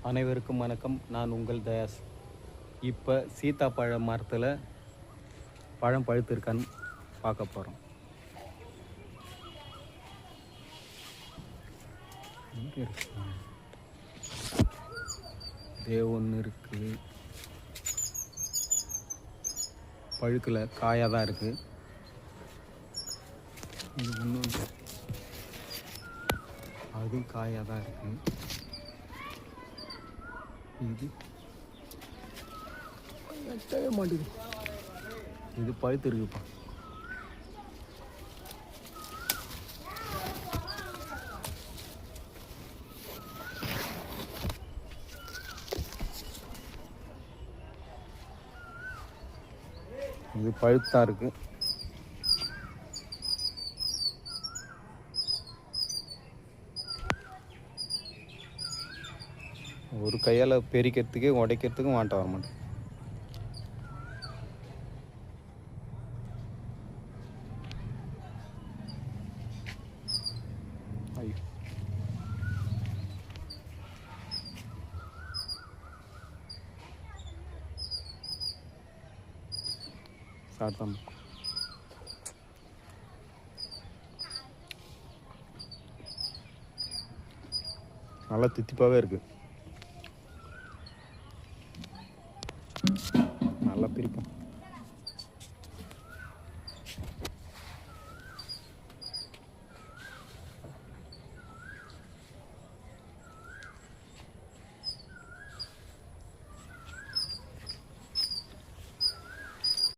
அனைவருக்கும் வணக்கம். நான் உங்கள் தயாஸ். இப்போ சீத்தாப்பழ மரத்தில் பழம் பழுத்திருக்கான்னு பார்க்க போகிறோம். எங்கே இருக்கு? இதே ஒன்று இருக்குது. பழுக்கலை, காயாக தான் இருக்குது. இது ஒன்று, அதுவும் காயாக தான் இருக்குது. இது எட்டவே மாட்டேங்குது. இது பழுத்து இருக்குப்பா. இது பழுத்தா இருக்கு. ஒரு கையால் பெரிக்கிறதுக்கு உடைக்கிறதுக்கும் வாட்ட வர மாட்டேன். ஐயோ, சாப்பிட்டோம். நல்லா தித்திப்பாகவே இருக்குது. நல்லா பிரிப்போம்.